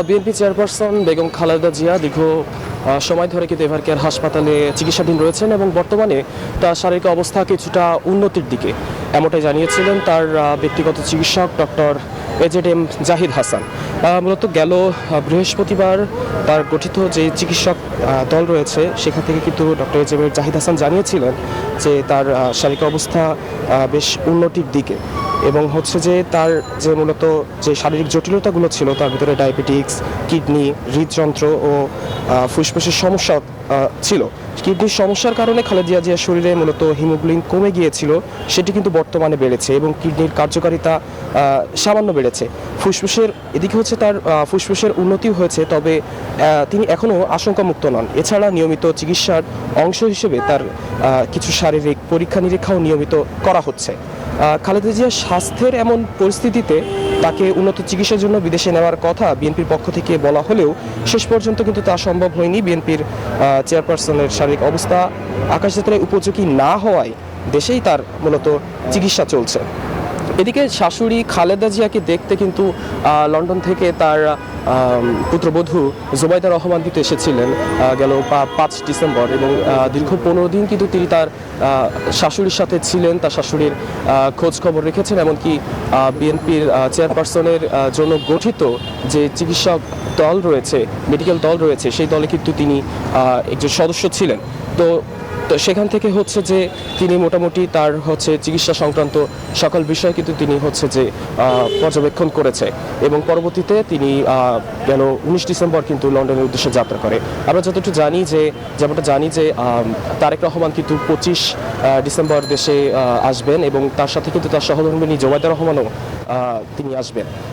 BNP chairperson Begum Khaleda Zia দীর্ঘ সময় ধরে কিন্তু এভারকেয়ার হাসপাতালে চিকিৎসাধীন রয়েছেন এবং বর্তমানে তার শারীরিক অবস্থা কিছুটা উন্নতির দিকে এমনটাই জানিয়েছিলেন তার ব্যক্তিগত চিকিৎসক ডক্টর এজেডএম জাহিদ হাসান। মূলত গেল বৃহস্পতিবার তার গঠিত যে চিকিৎসক দল রয়েছে সেখান থেকে কিন্তু ডক্টর এজেডএম জাহিদ হাসান জানিয়েছিলেন যে তার শারীরিক অবস্থা বেশ উন্নতির দিকে এবং হচ্ছে যে তার যে মূলত যে শারীরিক জটিলতাগুলো ছিল তার ভিতরে ডায়াবেটিক্স, কিডনি, হৃদযন্ত্র ও ফুসফুসের সমস্যা ছিল। কিডনির সমস্যার কারণে খালেদা জিয়ার শরীরে মূলত হিমোগ্লোবিন কমে গিয়েছিল, সেটি কিন্তু বর্তমানে বেড়েছে এবং কিডনির কার্যকারিতা সামান্য বেড়েছে। ফুসফুসের এদিকে হচ্ছে তার ফুসফুসের উন্নতিও হয়েছে, তবে তিনি এখনও আশঙ্কামুক্ত নন। এছাড়া নিয়মিত চিকিৎসার অংশ হিসেবে তার কিছু শারীরিক পরীক্ষা নিরীক্ষাও নিয়মিত করা হচ্ছে। খালেদা জিয়ার স্বাস্থ্যের এমন পরিস্থিতিতে তাকে উন্নত চিকিৎসার জন্য বিদেশে নেওয়ার কথা বিএনপির পক্ষ থেকে বলা হলেও শেষ পর্যন্ত কিন্তু তা সম্ভব হয়নি। বিএনপির চেয়ারপারসনের শারীরিক অবস্থা আকাশযাত্রায় উপযোগী না হওয়ায় দেশেই তার মূলত চিকিৎসা চলছে। এদিকে শাশুড়ি খালেদা জিয়াকে দেখতে কিন্তু লন্ডন থেকে তার পুত্রবধূ জুবাইদা রহমান কিন্তু এসেছিলেন গেল 5 ডিসেম্বর এবং দীর্ঘ 15 দিন কিন্তু তিনি তার শাশুড়ির সাথে ছিলেন, তার শাশুড়ির খোঁজ খবর রেখেছেন। এমনকি বিএনপির চেয়ারপারসনের জন্য গঠিত যে চিকিৎসক দল রয়েছে, মেডিকেল দল রয়েছে, সেই দলে কিন্তু তিনি একজন সদস্য ছিলেন। তো সেখান থেকে হচ্ছে যে তিনি মোটামুটি তার হচ্ছে চিকিৎসা সংক্রান্ত সকল বিষয় কিন্তু তিনি হচ্ছে যে পর্যবেক্ষণ করেছে এবং পরবর্তীতে তিনি গেল 19 ডিসেম্বর কিন্তু লন্ডনের উদ্দেশ্যে যাত্রা করে। আমরা যেমনটা জানি যে তারেক রহমান কিন্তু 25 ডিসেম্বর দেশে আসবেন এবং তার সাথে কিন্তু তার সহধর্মিণী জুবাইদা রহমানও তিনি আসবেন।